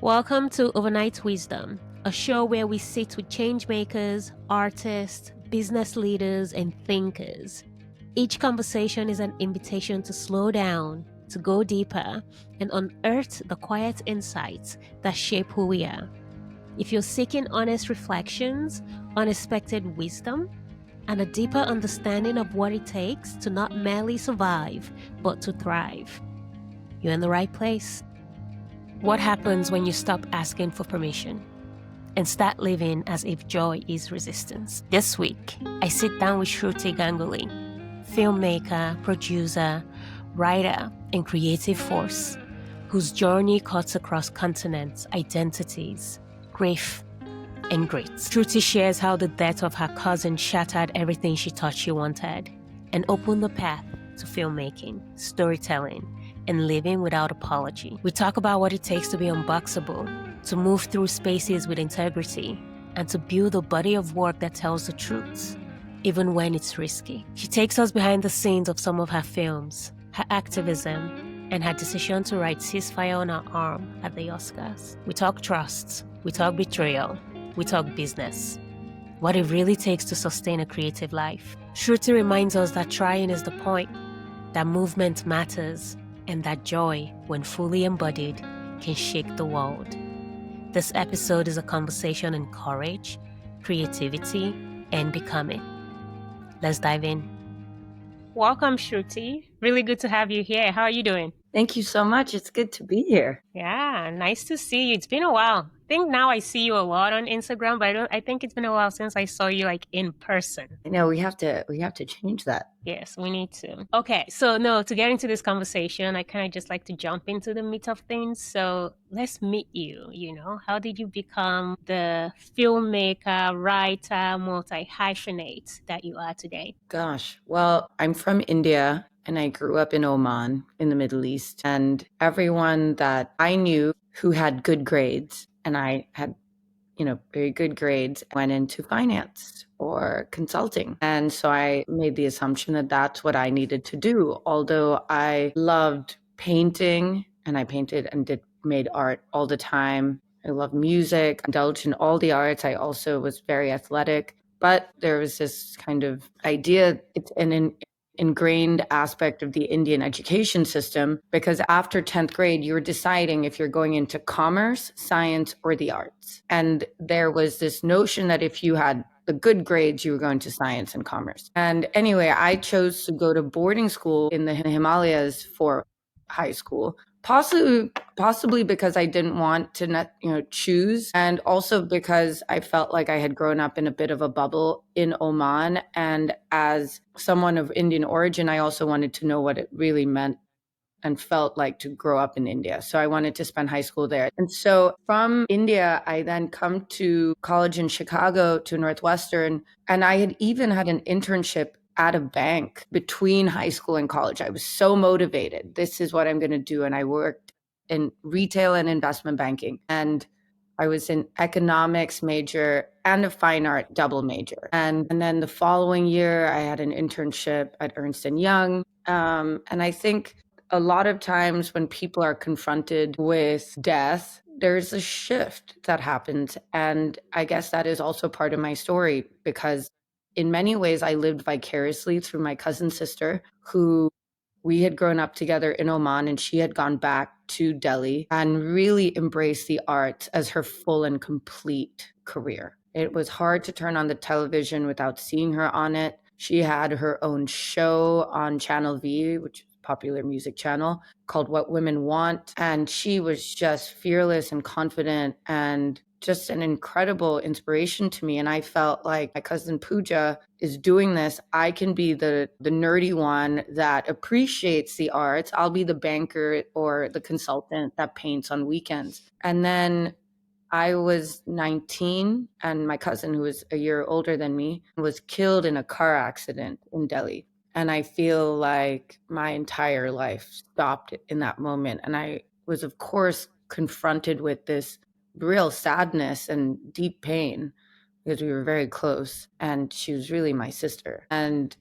Welcome to Overnight Wisdom, a show where we sit with change makers, artists, business leaders, and thinkers. Each conversation is an invitation to slow down, to go deeper, and unearth the quiet insights that shape who we are. If you're seeking honest reflections, unexpected wisdom, and a deeper understanding of what it takes to not merely survive, but to thrive, you're in the right place. What happens when you stop asking for permission and start living as if joy is resistance? This week, I sit down with Shruti Ganguly, filmmaker, producer, writer, and creative force, whose journey cuts across continents, identities, grief, and grit. Shruti shares how the death of her cousin shattered everything she thought she wanted and opened the path to filmmaking, storytelling, and living without apology. We talk about what it takes to be unboxable, to move through spaces with integrity, and to build a body of work that tells the truth, even when it's risky. She takes us behind the scenes of some of her films, her activism, and her decision to write Ceasefire on her arm at the Oscars. We talk trust, we talk betrayal, we talk business, what it really takes to sustain a creative life. Shruti reminds us that trying is the point, that movement matters, and that joy, when fully embodied, can shake the world. This episode is a conversation on courage, creativity, and becoming. Let's dive in. Welcome, Shruti. Really good to have you here. How are you doing? Thank you so much. It's good to be here. Yeah, nice to see you. It's been a while. I think now I see you a lot on Instagram, but I think it's been a while since I saw you like in person. I know we have to change that. Yes, we need to. Okay, so no, to get into this conversation, I kind of just like to jump into the meat of things. So let's meet you, how did you become the filmmaker, writer, multi-hyphenate that you are today? Gosh, well, I'm from India and I grew up in Oman in the Middle East. And everyone that I knew who had good grades, and I had, very good grades, went into finance or consulting. And so I made the assumption that that's what I needed to do. Although I loved painting and I painted and made art all the time. I love music, indulged in all the arts. I also was very athletic. But there was this kind of idea, it's an ingrained aspect of the Indian education system, because after 10th grade, you're deciding if you're going into commerce, science, or the arts. And there was this notion that if you had the good grades, you were going to science and commerce. And anyway, I chose to go to boarding school in the Himalayas for high school. Possibly because I didn't want to not, choose, and also because I felt like I had grown up in a bit of a bubble in Oman. And as someone of Indian origin, I also wanted to know what it really meant and felt like to grow up in India. So I wanted to spend high school there. And so from India, I then come to college in Chicago, to Northwestern, and I had even had an internship at a bank between high school and college. I was so motivated. This is what I'm going to do. And I worked in retail and investment banking. And I was an economics major and a fine art double major. And then the following year, I had an internship at Ernst & Young. And I think a lot of times when people are confronted with death, there's a shift that happens. And I guess that is also part of my story, because in many ways, I lived vicariously through my cousin's sister, who we had grown up together in Oman, and she had gone back to Delhi and really embraced the arts as her full and complete career. It was hard to turn on the television without seeing her on it. She had her own show on Channel V, which is a popular music channel, called What Women Want. And she was just fearless and confident and just an incredible inspiration to me. And I felt like my cousin Pooja is doing this. I can be the nerdy one that appreciates the arts. I'll be the banker or the consultant that paints on weekends. And then I was 19, and my cousin, who was a year older than me, was killed in a car accident in Delhi. And I feel like my entire life stopped in that moment. And I was, of course, confronted with this real sadness and deep pain, because we were very close and she was really my sister. And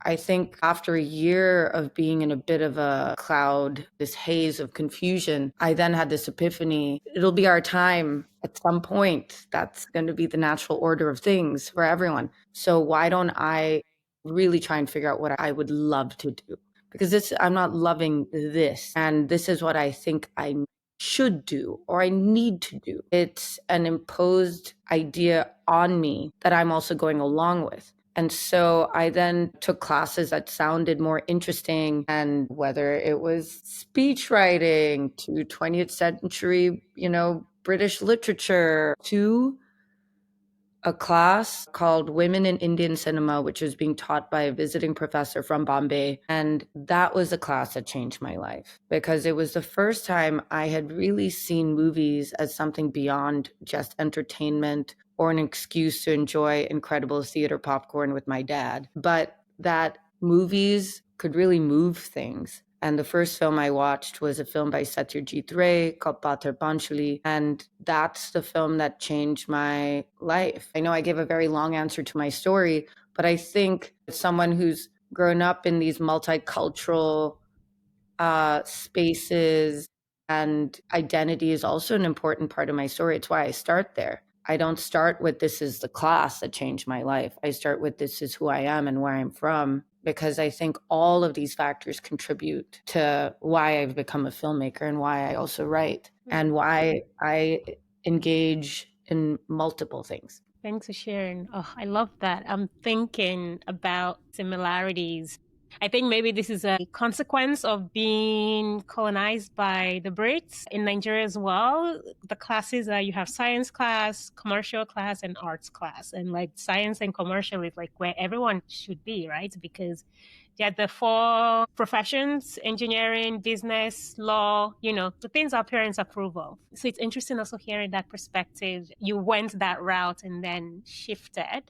I think after a year of being in a bit of a cloud, this haze of confusion, I then had this epiphany. It'll be our time at some point. That's going to be the natural order of things for everyone. So why don't I really try and figure out what I would love to do? Because I'm not loving this. And this is what I think I should do or I need to do. It's an imposed idea on me that I'm also going along with. And so I then took classes that sounded more interesting, and whether it was speech writing to 20th century, British literature, to a class called Women in Indian Cinema, which was being taught by a visiting professor from Bombay. And that was a class that changed my life because it was the first time I had really seen movies as something beyond just entertainment or an excuse to enjoy incredible theater popcorn with my dad, but that movies could really move things. And the first film I watched was a film by Satyajit Ray called Pathar Panchali. And that's the film that changed my life. I know I gave a very long answer to my story, but I think someone who's grown up in these multicultural spaces and identity is also an important part of my story. It's why I start there. I don't start with this is the class that changed my life. I start with this is who I am and where I'm from, because I think all of these factors contribute to why I've become a filmmaker and why I also write and why I engage in multiple things. Thanks for sharing. Oh, I love that. I'm thinking about similarities. I think maybe this is a consequence of being colonized by the Brits in Nigeria as well. The classes that you have science class, commercial class, and arts class. And like science and commercial is like where everyone should be, right? Because they're the four professions: engineering, business, law, the things our parents approve of. So it's interesting also hearing that perspective. You went that route and then shifted.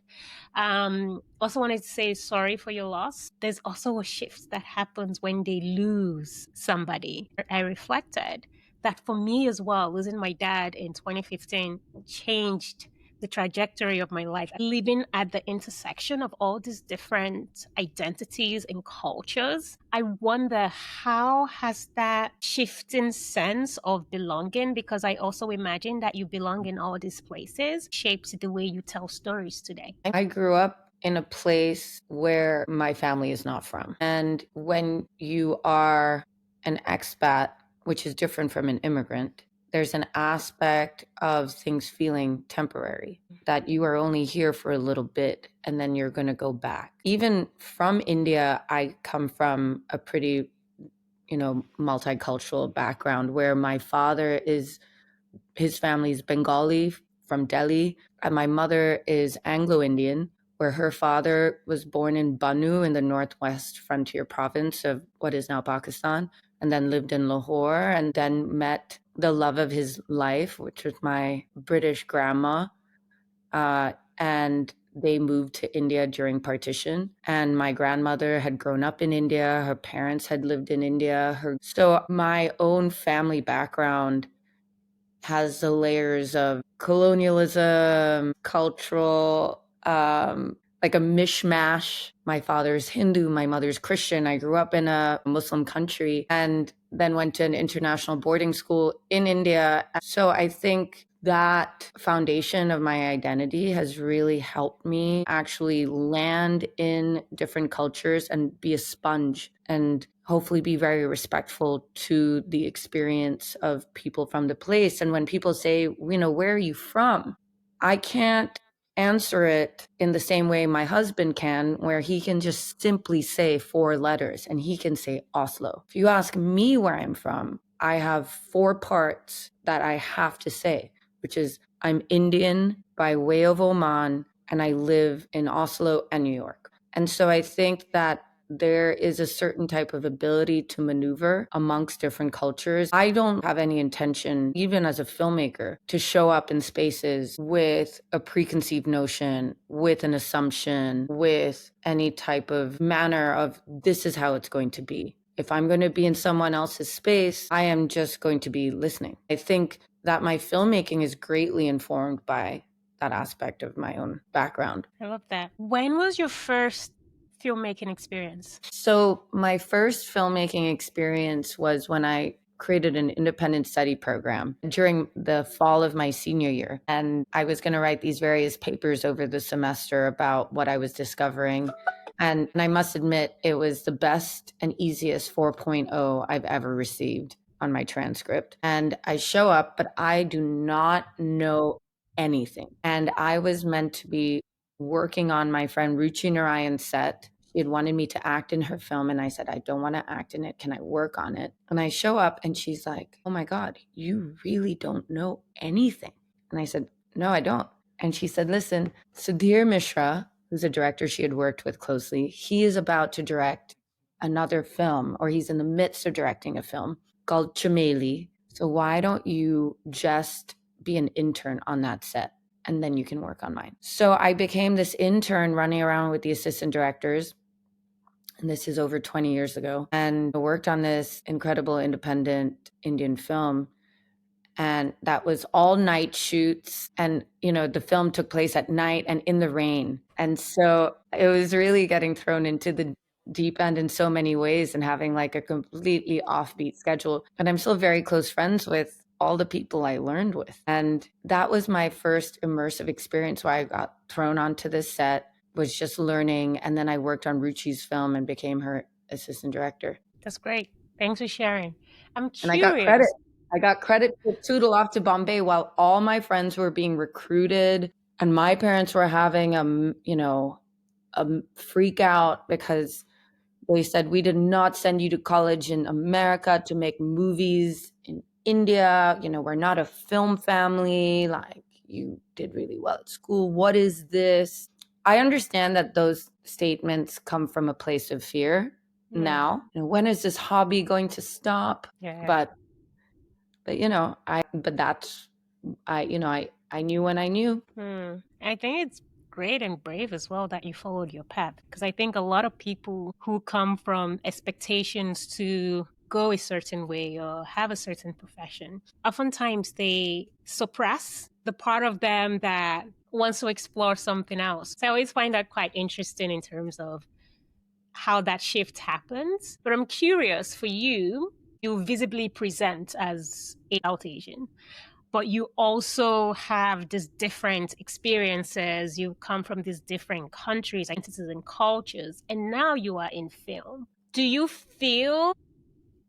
Also wanted to say sorry for your loss. There's also a shift that happens when they lose somebody. I reflected that for me as well, losing my dad in 2015 changed the trajectory of my life, living at the intersection of all these different identities and cultures. I wonder, how has that shifting sense of belonging, because I also imagine that you belong in all these places, shaped the way you tell stories today? I grew up in a place where my family is not from. And when you are an expat, which is different from an immigrant, there's an aspect of things feeling temporary, that you are only here for a little bit and then you're going to go back. Even from India, I come from a pretty, multicultural background where my father his family is Bengali from Delhi, and my mother is Anglo-Indian, where her father was born in Bannu in the northwest frontier province of what is now Pakistan, and then lived in Lahore, and then met the love of his life, which was my British grandma. And they moved to India during partition. And my grandmother had grown up in India. Her parents had lived in India. So my own family background has the layers of colonialism, cultural, like a mishmash. My father's Hindu, my mother's Christian. I grew up in a Muslim country and then went to an international boarding school in India. So I think that foundation of my identity has really helped me actually land in different cultures and be a sponge and hopefully be very respectful to the experience of people from the place. And when people say, where are you from? I can't answer it in the same way my husband can, where he can just simply say 4 letters and he can say Oslo. If you ask me where I'm from, I have 4 parts that I have to say, which is I'm Indian by way of Oman and I live in Oslo and New York. And so I think that there is a certain type of ability to maneuver amongst different cultures. I don't have any intention, even as a filmmaker, to show up in spaces with a preconceived notion, with an assumption, with any type of manner of this is how it's going to be. If I'm going to be in someone else's space, I am just going to be listening. I think that my filmmaking is greatly informed by that aspect of my own background. I love that. When was your first filmmaking experience? So my first filmmaking experience was when I created an independent study program during the fall of my senior year. And I was going to write these various papers over the semester about what I was discovering. And I must admit, it was the best and easiest 4.0 I've ever received on my transcript. And I show up, but I do not know anything. And I was meant to be working on my friend Ruchi Narayan's set. She had wanted me to act in her film, and I said, I don't want to act in it. Can I work on it? And I show up, and she's like, oh my God, you really don't know anything. And I said, no, I don't. And she said, listen, Sudhir Mishra, who's a director she had worked with closely, he is about to direct another film, or he's in the midst of directing a film called Chameli. So why don't you just be an intern on that set? And then you can work on mine. So I became this intern running around with the assistant directors. And this is over 20 years ago. And I worked on this incredible independent Indian film. And that was all night shoots. And, the film took place at night and in the rain. And so it was really getting thrown into the deep end in so many ways and having like a completely offbeat schedule. And I'm still very close friends with all the people I learned with. And that was my first immersive experience where I got thrown onto this set, was just learning. And then I worked on Ruchi's film and became her assistant director. That's great. Thanks for sharing. I'm And I got credit. curious. I got credit to toodle off to Bombay while all my friends were being recruited and my parents were having a freak out because they said, we did not send you to college in America to make movies in India. We're not a film family. Like, you did really well at school. What is this? I understand that those statements come from a place of fear now. When is this hobby going to stop? Yeah. But I knew when I knew. I think it's great and brave as well that you followed your path, because I think a lot of people who come from expectations to go a certain way or have a certain profession, oftentimes they suppress the part of them that wants to explore something else. So I always find that quite interesting in terms of how that shift happens. But I'm curious, for you, you visibly present as a South Asian, but you also have these different experiences. You come from these different countries, identities, and cultures, and now you are in film. Do you feel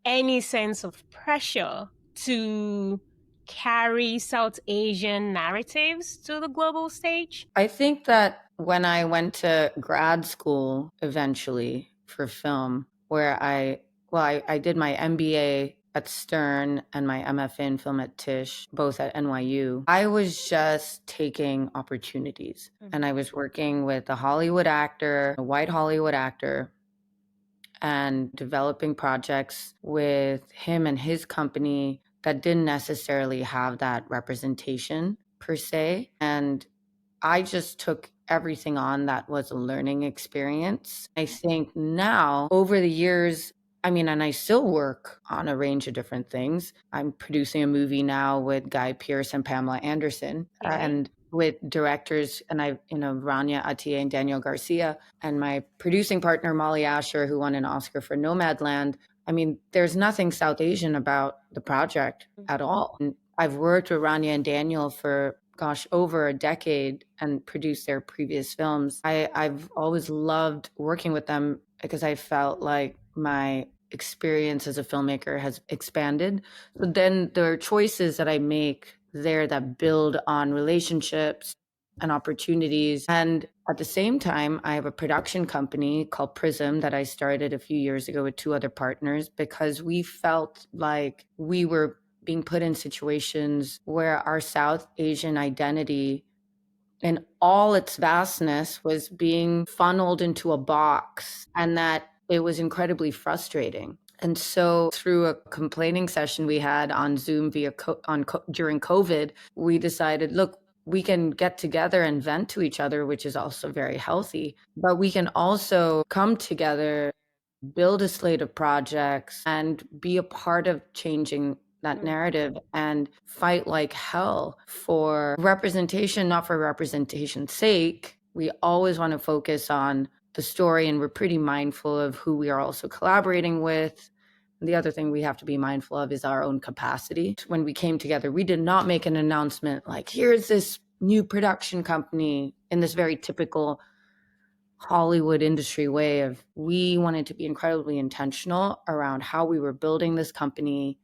any sense of pressure to carry South Asian narratives to the global stage? I think that when I went to grad school eventually for film, where I did my MBA at Stern and my MFA in film at Tisch, both at NYU, I was just taking opportunities. And I was working with a Hollywood actor, a white Hollywood actor, and developing projects with him and his company that didn't necessarily have that representation per se. And I just took everything on that was a learning experience. I think now, over the years, and I still work on a range of different things. I'm producing a movie now with Guy Pearce and Pamela Anderson, and with directors, and Rania Atiye and Daniel Garcia, and my producing partner, Molly Asher, who won an Oscar for Nomadland. There's nothing South Asian about the project at all. And I've worked with Rania and Daniel for over a decade and produced their previous films. I've always loved working with them because I felt like my experience as a filmmaker has expanded. But then there are choices that I make there that build on relationships and opportunities. And at the same time, I have a production company called Prism that I started a few years ago with two other partners because we felt like we were being put in situations where our South Asian identity in all its vastness was being funneled into a box, and that it was incredibly frustrating. And so through a complaining session we had on Zoom during COVID, we decided, look, we can get together and vent to each other, which is also very healthy, but we can also come together, build a slate of projects, and be a part of changing that narrative and fight like hell for representation, not for representation's sake. We always want to focus on the story, and we're pretty mindful of who we are also collaborating with. And the other thing we have to be mindful of is our own capacity. When we came together, we did not make an announcement like, here's this new production company in this very typical Hollywood industry way of, we wanted to be incredibly intentional around how we were building this company.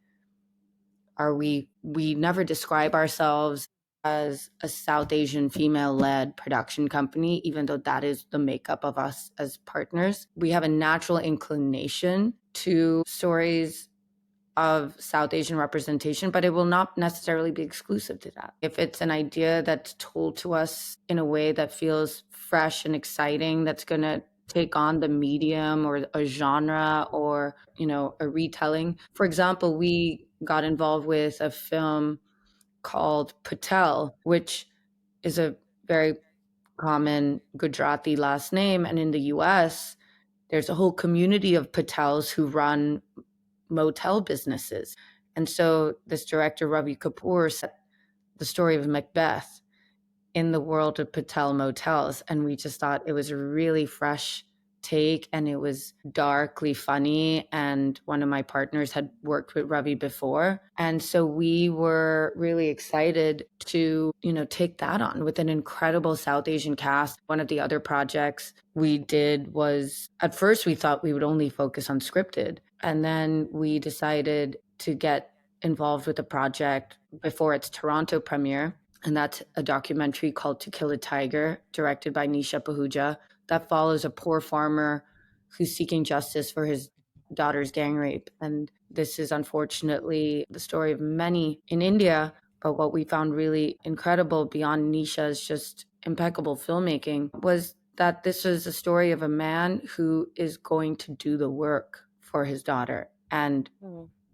We never describe ourselves as a South Asian female-led production company, even though that is the makeup of us as partners. We have a natural inclination to stories of South Asian representation, but it will not necessarily be exclusive to that. If it's an idea that's told to us in a way that feels fresh and exciting, that's going to take on the medium or a genre or, a retelling. For example, we got involved with a film called Patel, which is a very common Gujarati last name. And in the US, there's a whole community of Patels who run motel businesses. And so this director, Ravi Kapoor, set the story of Macbeth in the world of Patel motels. And we just thought it was a really fresh take, and it was darkly funny. And one of my partners had worked with Ravi before. And so we were really excited to, take that on with an incredible South Asian cast. One of the other projects we did was, at first we thought we would only focus on scripted. And then we decided to get involved with the project before its Toronto premiere. And that's a documentary called To Kill a Tiger, directed by Nisha Pahuja, that follows a poor farmer who's seeking justice for his daughter's gang rape. And this is unfortunately the story of many in India. But what we found really incredible beyond Nisha's just impeccable filmmaking was that this is a story of a man who is going to do the work for his daughter. And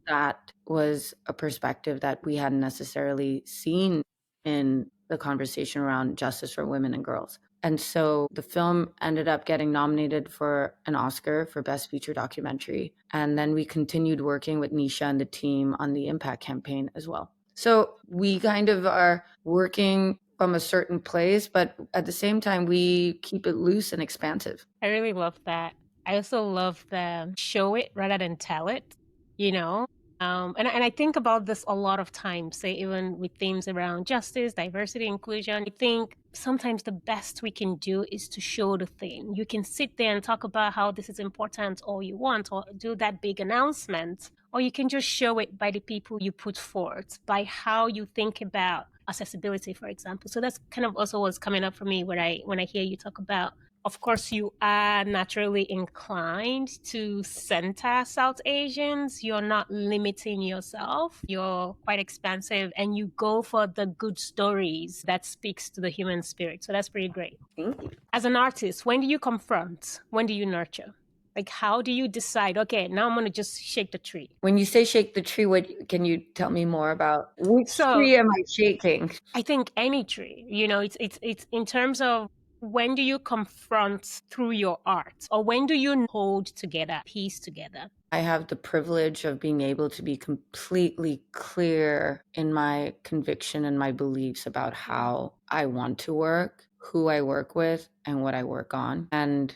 that was a perspective that we hadn't necessarily seen in the conversation around justice for women and girls. And so the film ended up getting nominated for an Oscar for Best Feature Documentary. And then we continued working with Nisha and the team on the Impact campaign as well. So we kind of are working from a certain place, but at the same time, we keep it loose and expansive. I really love that. I also love the show it rather than tell it, you know? And I think about this a lot of times, say, even with themes around justice, diversity, inclusion. I think sometimes the best we can do is to show the thing. You can sit there and talk about how this is important all you want, or do that big announcement, or you can just show it by the people you put forth, by how you think about accessibility, for example. So that's kind of also what's coming up for me when I hear you talk about, of course, you are naturally inclined to center South Asians. You're not limiting yourself. You're quite expansive, and you go for the good stories that speaks to the human spirit. So that's pretty great. Thank you. As an artist, when do you confront? When do you nurture? Like, how do you decide, okay, now I'm going to just shake the tree? When you say shake the tree, what can you tell me more about? Which tree am I shaking? I think any tree, it's in terms of, when do you confront through your art, or when do you hold together, piece together? I have the privilege of being able to be completely clear in my conviction and my beliefs about how I want to work, who I work with, and what I work on. And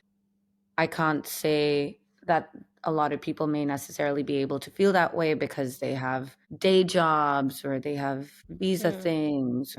I can't say that a lot of people may necessarily be able to feel that way because they have day jobs or they have visa things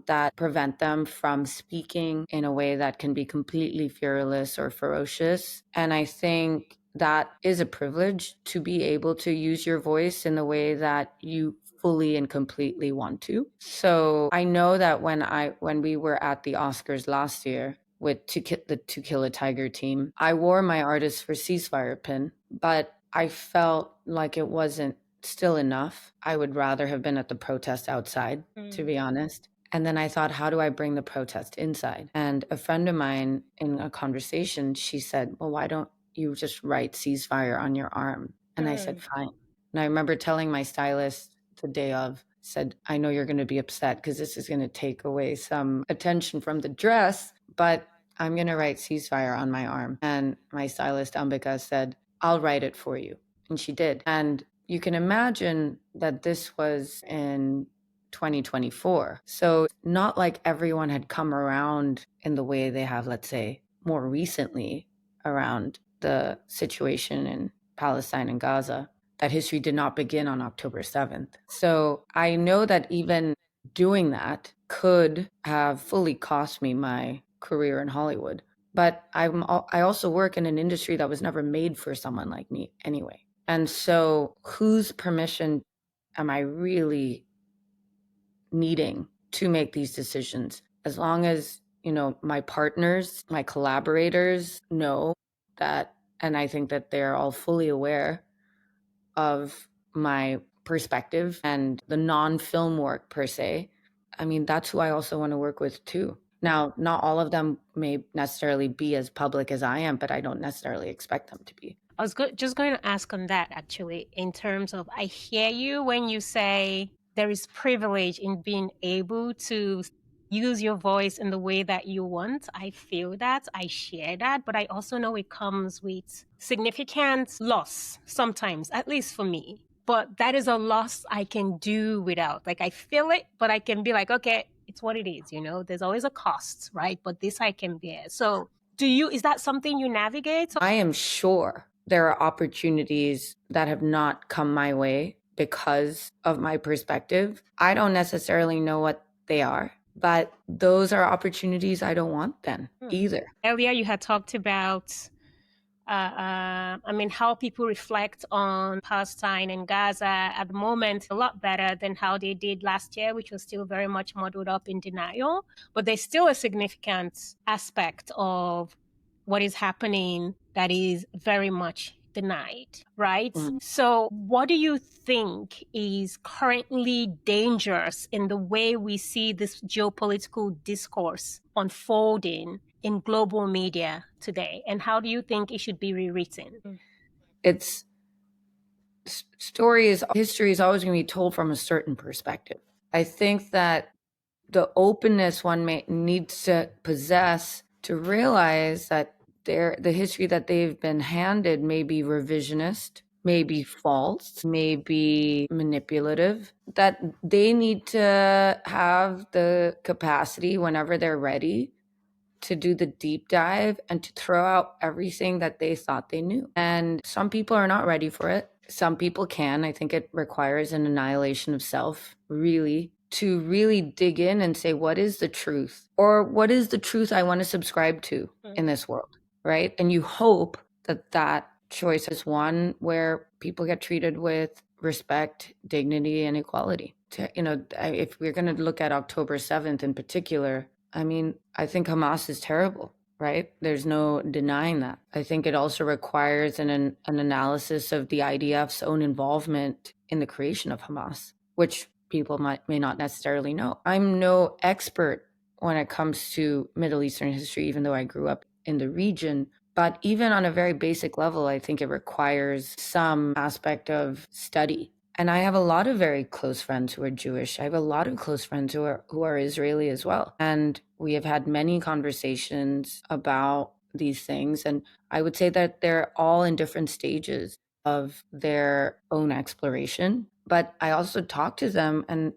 that prevent them from speaking in a way that can be completely fearless or ferocious. And I think that is a privilege, to be able to use your voice in the way that you fully and completely want to. So I know that when we were at the Oscars last year with the To Kill a Tiger team, I wore my Artists for Ceasefire pin, but I felt like it wasn't still enough. I would rather have been at the protest outside, to be honest. And then I thought, how do I bring the protest inside? And a friend of mine, in a conversation, she said, well, why don't you just write ceasefire on your arm? And I said, fine. And I remember telling my stylist the day of, said, I know you're going to be upset because this is going to take away some attention from the dress, but I'm going to write ceasefire on my arm. And my stylist, Ambika, said, I'll write it for you. And she did. And you can imagine that this was in 2024. So not like everyone had come around in the way they have, let's say, more recently around the situation in Palestine and Gaza, that history did not begin on October 7th. So I know that even doing that could have fully cost me my career in Hollywood. But I also work in an industry that was never made for someone like me anyway. And so whose permission am I really needing to make these decisions? As long as, my partners, my collaborators know that, and I think that they're all fully aware of my perspective and the non-film work per se. I mean, that's who I also want to work with too. Now, not all of them may necessarily be as public as I am, but I don't necessarily expect them to be. I was just going to ask on that actually, in terms of, I hear you when you say there is privilege in being able to use your voice in the way that you want. I feel that, I share that, but I also know it comes with significant loss sometimes, at least for me. But that is a loss I can do without. Like, I feel it, but I can be like, okay, it's what it is, there's always a cost, right? But this I can bear. So is that something you navigate? I am sure there are opportunities that have not come my way because of my perspective. I don't necessarily know what they are, but those are opportunities I don't want then either. Earlier, you had talked about, how people reflect on Palestine and Gaza at the moment a lot better than how they did last year, which was still very much muddled up in denial. But there's still a significant aspect of what is happening that is very much denied, right? So what do you think is currently dangerous in the way we see this geopolitical discourse unfolding in global media today? And how do you think it should be rewritten? It's history is always going to be told from a certain perspective. I think that the openness one needs to possess to realize that the history that they've been handed may be revisionist, may be false, may be manipulative, that they need to have the capacity whenever they're ready to do the deep dive and to throw out everything that they thought they knew. And some people are not ready for it. Some people can. I think it requires an annihilation of self, really, to really dig in and say, what is the truth? Or what is the truth I want to subscribe to in this world, right? And you hope that that choice is one where people get treated with respect, dignity, and equality. If we're going to look at October 7th in particular, I mean, I think Hamas is terrible, right? There's no denying that. I think it also requires an analysis of the IDF's own involvement in the creation of Hamas, which people may not necessarily know. I'm no expert when it comes to Middle Eastern history, even though I grew up in the region. But even on a very basic level, I think it requires some aspect of study. And I have a lot of very close friends who are Jewish. I have a lot of close friends who are Israeli as well. And we have had many conversations about these things. And I would say that they're all in different stages of their own exploration. But I also talk to them and,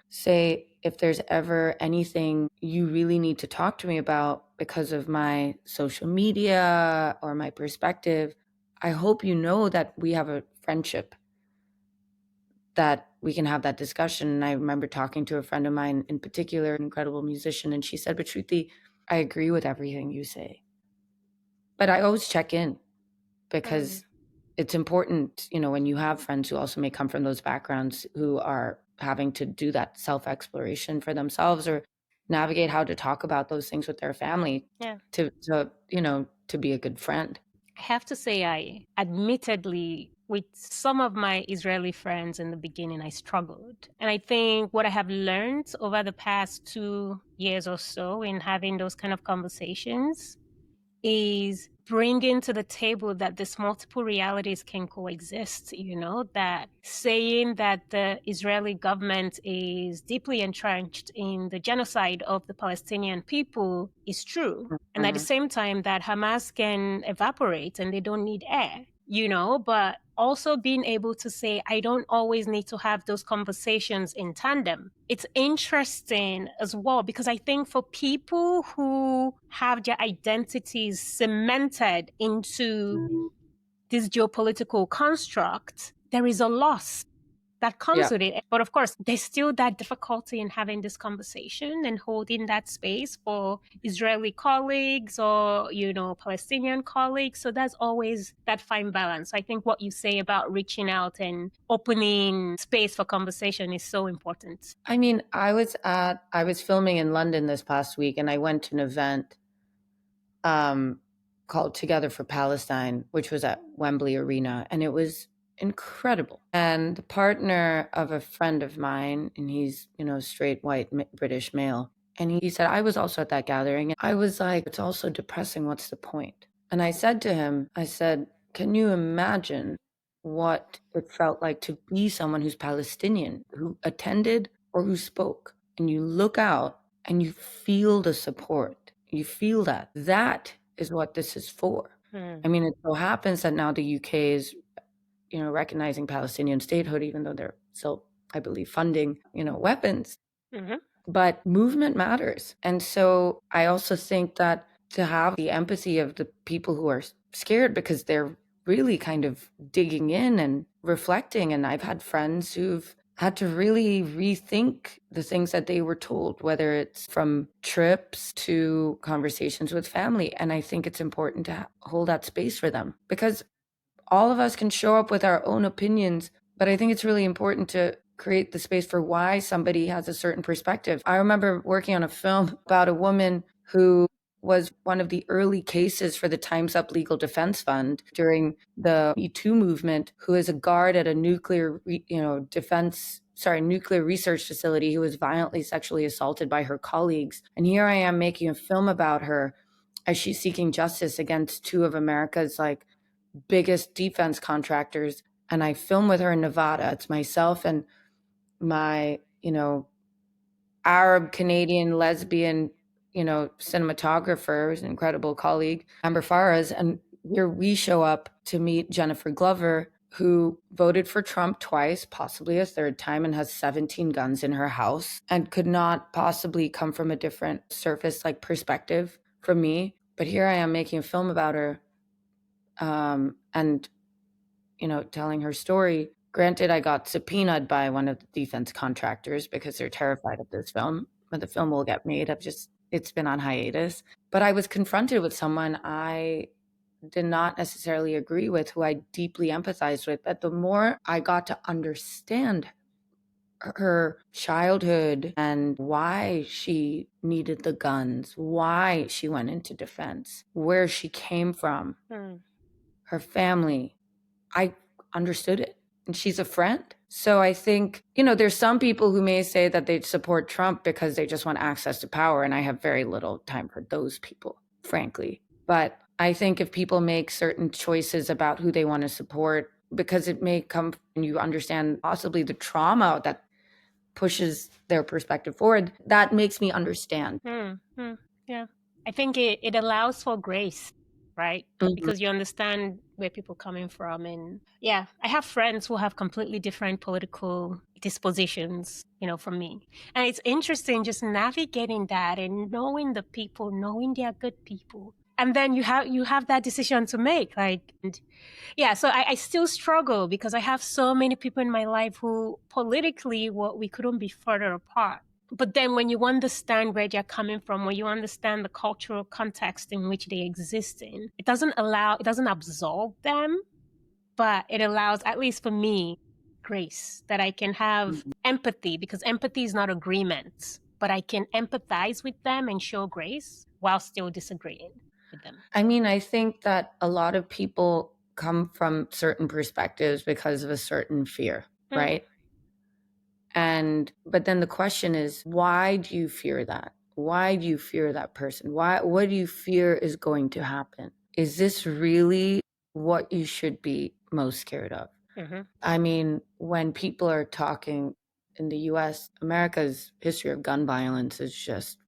say, if there's ever anything you really need to talk to me about because of my social media or my perspective, I hope you know that we have a friendship, that we can have that discussion. And I remember talking to a friend of mine in particular, an incredible musician, and she said, but Shruti, I agree with everything you say. But I always check in because it's important, when you have friends who also may come from those backgrounds who are having to do that self-exploration for themselves or navigate how to talk about those things with their family to be a good friend. I have to say, I admittedly, with some of my Israeli friends in the beginning, I struggled. And I think what I have learned over the past 2 years or so in having those kind of conversations is bringing to the table that these multiple realities can coexist, that saying that the Israeli government is deeply entrenched in the genocide of the Palestinian people is true. And at the same time, that Hamas can evaporate and they don't need air. but also being able to say, I don't always need to have those conversations in tandem. It's interesting as well, because I think for people who have their identities cemented into this geopolitical construct, there is a loss that comes Yeah. with it. But of course, there's still that difficulty in having this conversation and holding that space for Israeli colleagues or, Palestinian colleagues. So that's always that fine balance. I think what you say about reaching out and opening space for conversation is so important. I mean, I was filming in London this past week, and I went to an event called Together for Palestine, which was at Wembley Arena, and it was incredible. And the partner of a friend of mine, and he's, straight white British male, and he said, I was also at that gathering. And I was like, it's also depressing. What's the point? And I said to him, I said, can you imagine what it felt like to be someone who's Palestinian, who attended or who spoke? And you look out and you feel the support. You feel that. That is what this is for. I mean, it so happens that now the UK is, recognizing Palestinian statehood, even though they're still, I believe, funding, weapons. Mm-hmm. But movement matters. And so I also think that to have the empathy of the people who are scared because they're really kind of digging in and reflecting. And I've had friends who've had to really rethink the things that they were told, whether it's from trips to conversations with family. And I think it's important to hold that space for them, because all of us can show up with our own opinions, but I think it's really important to create the space for why somebody has a certain perspective. I remember working on a film about a woman who was one of the early cases for the Time's Up Legal Defense Fund during the Me Too movement, who is a guard at a nuclear research facility, who was violently sexually assaulted by her colleagues. And here I am making a film about her as she's seeking justice against two of America's biggest defense contractors. And I film with her in Nevada. It's myself and my, Arab Canadian lesbian, cinematographer, who's an incredible colleague, Amber Faraz. And here we show up to meet Jennifer Glover, who voted for Trump twice, possibly a third time, and has 17 guns in her house and could not possibly come from a different surface perspective from me. But here I am making a film about her. And telling her story. Granted, I got subpoenaed by one of the defense contractors because they're terrified of this film, but the film will get made. It's been on hiatus. But I was confronted with someone I did not necessarily agree with, who I deeply empathized with. But the more I got to understand her childhood and why she needed the guns, why she went into defense, where she came from, her family, I understood it. And she's a friend. So I think, there's some people who may say that they support Trump because they just want access to power. And I have very little time for those people, frankly. But I think if people make certain choices about who they want to support, because it may come and you understand possibly the trauma that pushes their perspective forward, that makes me understand. Yeah. I think it allows for grace, right? Mhm. Because you understand where people are coming from. And yeah, I have friends who have completely different political dispositions, from me. And it's interesting just navigating that and knowing the people, knowing they are good people. And then you have that decision to make. So I still struggle because I have so many people in my life who politically we couldn't be further apart. But then when you understand where they're coming from, when you understand the cultural context in which they exist in, it doesn't absolve them, but it allows, at least for me, grace, that I can have empathy, because empathy is not agreement, but I can empathize with them and show grace while still disagreeing with them. I mean, I think that a lot of people come from certain perspectives because of a certain fear, right? But then the question is, why do you fear that? Why do you fear that person? What do you fear is going to happen? Is this really what you should be most scared of? I mean, when people are talking in the US, America's history of gun violence is just,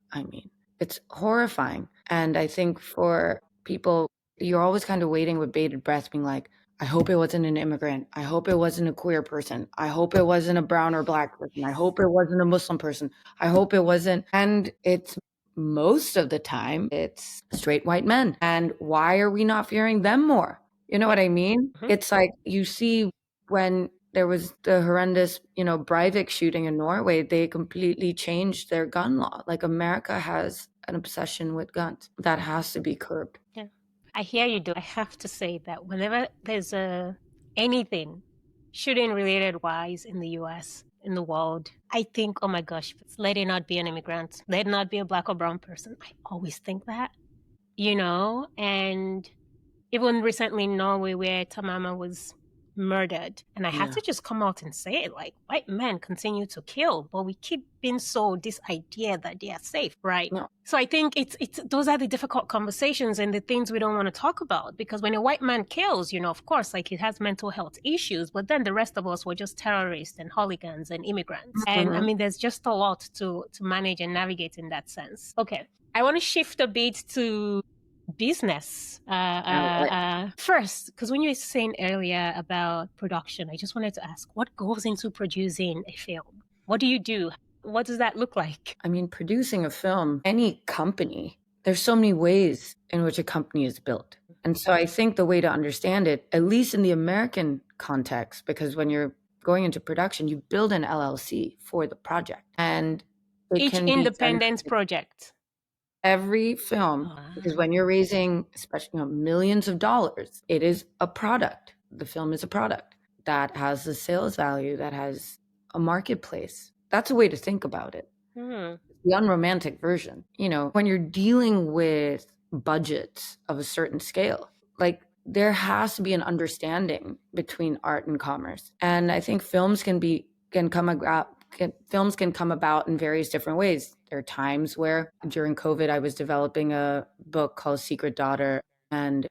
it's horrifying. And I think for people, you're always kind of waiting with bated breath, being like, I hope it wasn't an immigrant. I hope it wasn't a queer person. I hope it wasn't a brown or black person. I hope it wasn't a Muslim person. I hope it wasn't. And it's most of the time, it's straight white men. And why are we not fearing them more? You know what I mean? Mhm. It's like you see when there was the horrendous, Breivik shooting in Norway, they completely changed their gun law. Like America has an obsession with guns that has to be curbed. Yeah. I hear you do. I have to say that whenever there's anything shooting related wise in the US, in the world, I think, oh my gosh, let it not be an immigrant, let it not be a black or brown person. I always think that, and even recently in Norway where Tamama was murdered. And I had Yeah. to just come out and say it, like, white men continue to kill, but we keep being sold this idea that they are safe, right? No. So I think it's those are the difficult conversations and the things we don't want to talk about, because when a white man kills, of course, like, he has mental health issues, but then the rest of us were just terrorists and hooligans and immigrants. And I mean, there's just a lot to manage and navigate in that sense. Okay. I want to shift a bit to business first, because when you were saying earlier about production, I just wanted to ask, what goes into producing a film? What do you do? What does that look like? I mean, producing a film, any company, there's so many ways in which a company is built. And so I think the way to understand it, at least in the American context, because when you're going into production, you build an LLC for the project. And it Each can be independent project. every film, because when you're raising, especially millions of dollars, it is a product. The film is a product that has a sales value, that has a marketplace. That's a way to think about it. The unromantic version. When you're dealing with budgets of a certain scale, like, there has to be an understanding between art and commerce. And I think films can come about in various different ways. There are times where during COVID, I was developing a book called Secret Daughter, and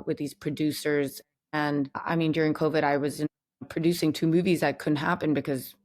with these producers. And I mean, during COVID, I was producing 2 movies that couldn't happen because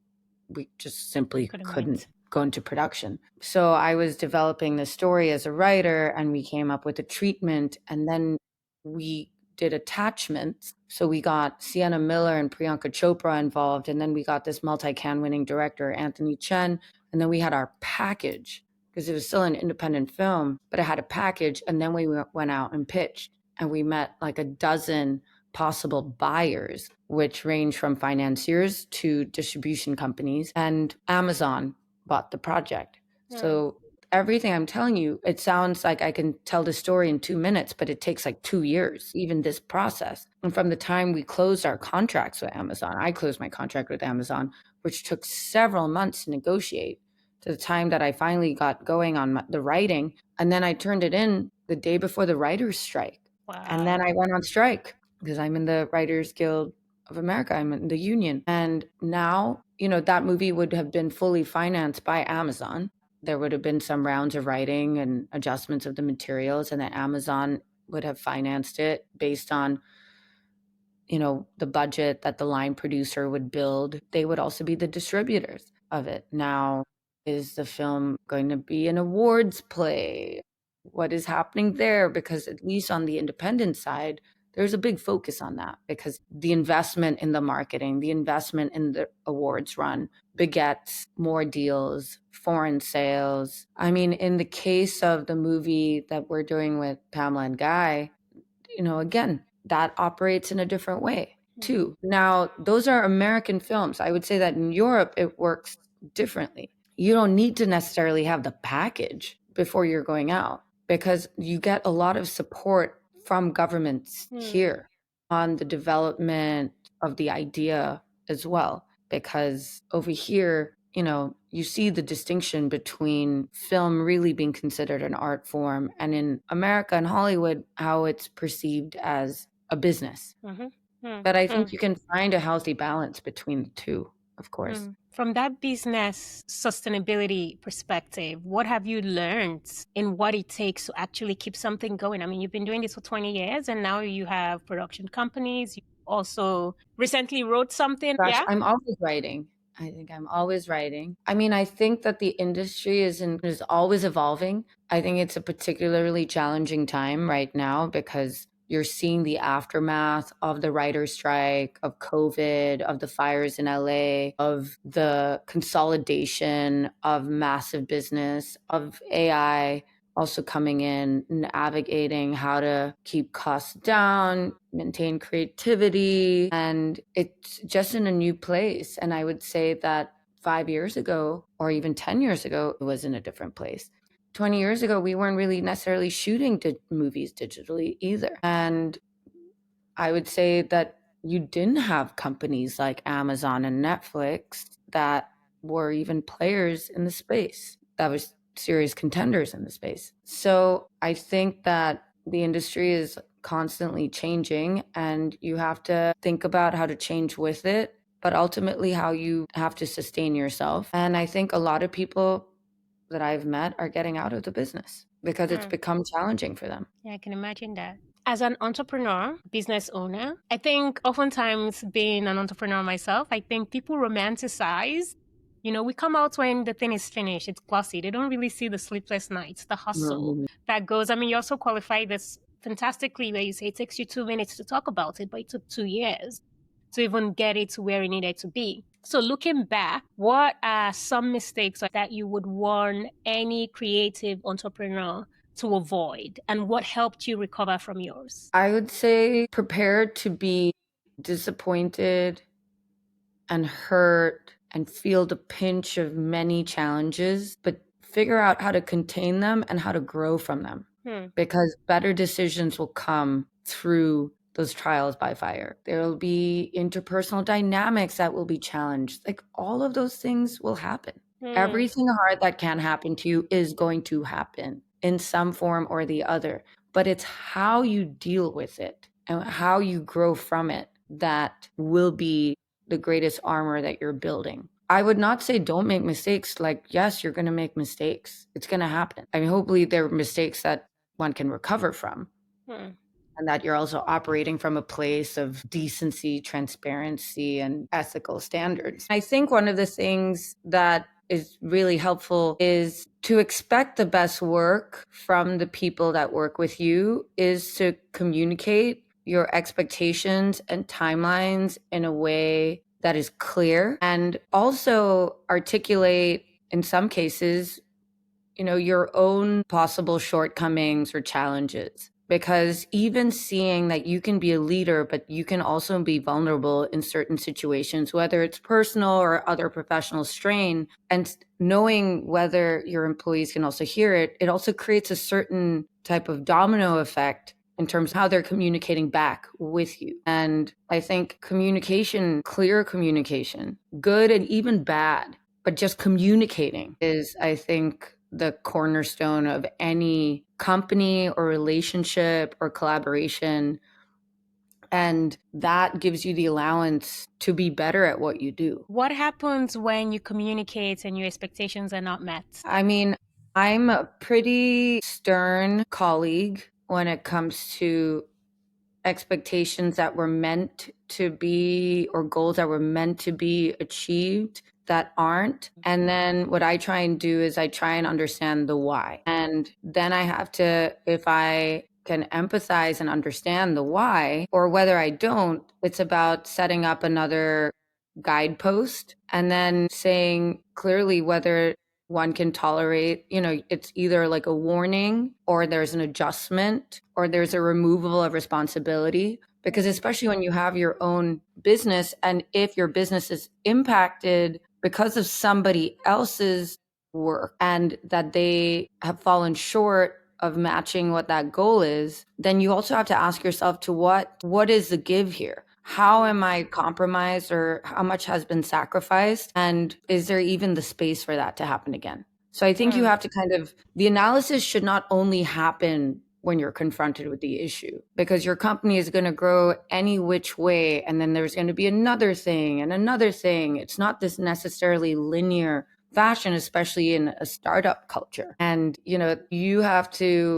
we just simply couldn't go into production. So I was developing the story as a writer, and we came up with a treatment, and then we did attachments. So we got Sienna Miller and Priyanka Chopra involved, and then we got this multi-Cannes winning director, Anthony Chen, and then we had our package, because it was still an independent film, but it had a package, and then we went out and pitched, and we met like a dozen possible buyers, which range from financiers to distribution companies, and Amazon bought the project. So everything I'm telling you, it sounds like I can tell the story in 2 minutes, but it takes like 2 years, even this process. And from the time we closed our contracts with Amazon, I closed my contract with Amazon, which took several months to negotiate, to the time that I finally got going on the writing. And then I turned it in the day before the writers' strike. Wow. And then I went on strike because I'm in the Writers Guild of America. I'm in the union. And now, that movie would have been fully financed by Amazon. There would have been some rounds of writing and adjustments of the materials, and then Amazon would have financed it based on, the budget that the line producer would build. They would also be the distributors of it. Now, is the film going to be an awards play? What is happening there? Because at least on the independent side, there's a big focus on that, because the investment in the marketing, the investment in the awards run begets more deals, foreign sales. I mean, in the case of the movie that we're doing with Pamela and Guy, again, that operates in a different way too. Now, those are American films. I would say that in Europe, it works differently. You don't need to necessarily have the package before you're going out, because you get a lot of support from governments here on the development of the idea as well. Because over here, you see the distinction between film really being considered an art form, and in America and Hollywood, how it's perceived as a business. But I think you can find a healthy balance between the two, of course. From that business sustainability perspective, what have you learned in what it takes to actually keep something going? I mean, you've been doing this for 20 years, and now you have production companies. You also recently wrote something. Gosh, Yeah? I'm always writing. I think I'm always writing. I mean, I think that the industry is always evolving. I think it's a particularly challenging time right now because, You're seeing the aftermath of the writer's strike, of COVID, of the fires in LA, of the consolidation of massive business, of AI also coming in, navigating how to keep costs down, maintain creativity. And it's just in a new place. And I would say that 5 years ago, or even 10 years ago, it was in a different place. 20 years ago, we weren't really necessarily shooting movies digitally either. And I would say that you didn't have companies like Amazon and Netflix that were even players in the space, that was serious contenders in the space. So I think that the industry is constantly changing, and you have to think about how to change with it, but ultimately how you have to sustain yourself. And I think a lot of people that I've met are getting out of the business because it's become challenging for them. Yeah, I can imagine that. As an entrepreneur, business owner, I think oftentimes being an entrepreneur myself, I think people romanticize. We come out when the thing is finished, it's glossy. They don't really see the sleepless nights, the hustle that goes. I mean, you also qualify this fantastically where you say it takes you 2 minutes to talk about it, but it took 2 years to even get it to where it needed to be. So looking back, what are some mistakes that you would warn any creative entrepreneur to avoid, and what helped you recover from yours? I would say prepare to be disappointed and hurt and feel the pinch of many challenges, but figure out how to contain them and how to grow from them. Because better decisions will come through those trials by fire. There will be interpersonal dynamics that will be challenged. Like all of those things will happen. Everything hard that can happen to you is going to happen in some form or the other. But it's how you deal with it and how you grow from it that will be the greatest armor that you're building. I would not say don't make mistakes. Like, yes, you're going to make mistakes. It's going to happen. I mean, hopefully they're mistakes that one can recover from. And that you're also operating from a place of decency, transparency, and ethical standards. I think one of the things that is really helpful is to expect the best work from the people that work with you, is to communicate your expectations and timelines in a way that is clear, and also articulate, in some cases, your own possible shortcomings or challenges. Because even seeing that you can be a leader, but you can also be vulnerable in certain situations, whether it's personal or other professional strain, and knowing whether your employees can also hear it, it also creates a certain type of domino effect in terms of how they're communicating back with you. And I think communication, clear communication, good and even bad, but just communicating is, I think, the cornerstone of any company or relationship or collaboration. And that gives you the allowance to be better at what you do. What happens when you communicate and your expectations are not met? I mean, I'm a pretty stern colleague when it comes to expectations that were meant to be, or goals that were meant to be achieved that aren't. And then what I try and do is I try and understand the why. And then I have to, if I can empathize and understand the why, or whether I don't, it's about setting up another guidepost and then saying clearly whether one can tolerate, it's either like a warning or there's an adjustment or there's a removal of responsibility. Because especially when you have your own business, and if your business is impacted because of somebody else's work and that they have fallen short of matching what that goal is, then you also have to ask yourself to what is the give here? How am I compromised, or how much has been sacrificed? And is there even the space for that to happen again? So I think you have to the analysis should not only happen when you're confronted with the issue, because your company is going to grow any which way. And then there's going to be another thing and another thing. It's not this necessarily linear fashion, especially in a startup culture. And, you have to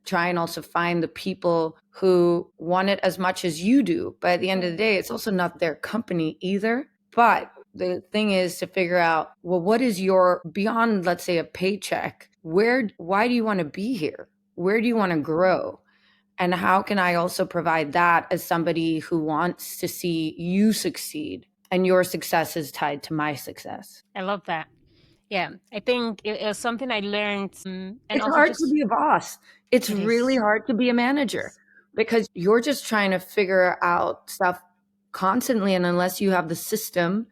try and also find the people who want it as much as you do. But at the end of the day, it's also not their company either. But the thing is to figure out, well, what is your, beyond, let's say, a paycheck, why do you want to be here? Where do you want to grow? And how can I also provide that as somebody who wants to see you succeed and your success is tied to my success? I love that. Yeah, I think it was something I learned, and It's also hard to just be a boss. It's it really is. hard to be a manager because you're just trying to figure out stuff constantly. And unless you have the system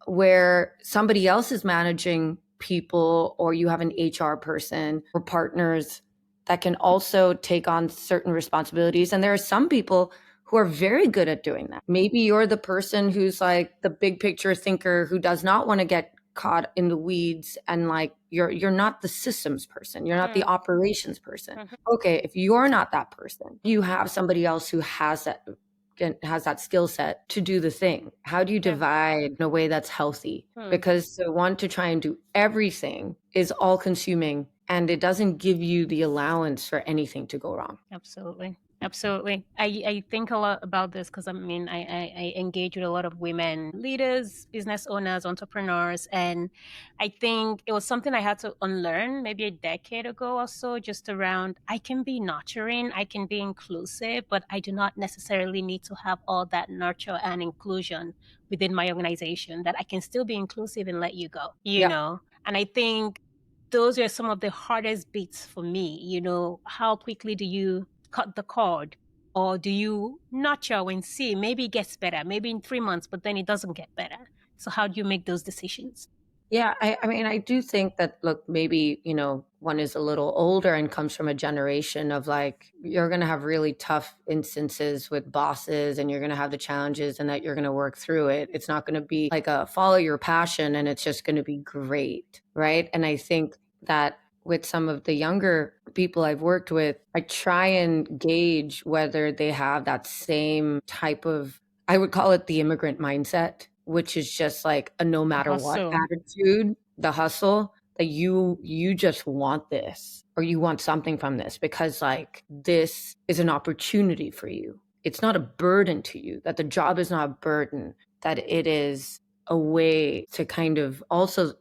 where somebody else is managing people, or you have an HR person or partners that can also take on certain responsibilities. And there are some people who are very good at doing that. Maybe you're the person who's like the big picture thinker who does not want to get caught in the weeds, and like you're not the systems person, you're not the operations person. Okay, if you're not that person, you have somebody else who has that skill set to do the thing. How do you Yeah. divide in a way that's healthy? Because to want to try and do everything is all consuming, and it doesn't give you the allowance for anything to go wrong. Absolutely. Absolutely. I think a lot about this because I engage with a lot of women leaders, business owners, entrepreneurs. And I think it was something I had to unlearn maybe a decade ago or so, just around I can be nurturing, I can be inclusive, but I do not necessarily need to have all that nurture and inclusion within my organization, that I can still be inclusive and let you go, Yep. And I think those were some of the hardest bits for me. How quickly do you cut the cord, or do you nurture and see maybe it gets better, maybe in 3 months, but then it doesn't get better? So how do you make those decisions? Yeah, I mean, I do think that, look, maybe, one is a little older and comes from a generation of like, you're going to have really tough instances with bosses, and you're going to have the challenges, and that you're going to work through it. It's not going to be like a follow your passion and it's just going to be great. Right. And I think that with some of the younger people I've worked with, I try and gauge whether they have that same type of, I would call it the immigrant mindset, which is just like a no The matter what hustle. attitude, the hustle, that you just want this, or you want something from this because like this is an opportunity for you. It's not a burden to you, that the job is not a burden, that it is a way to kind of also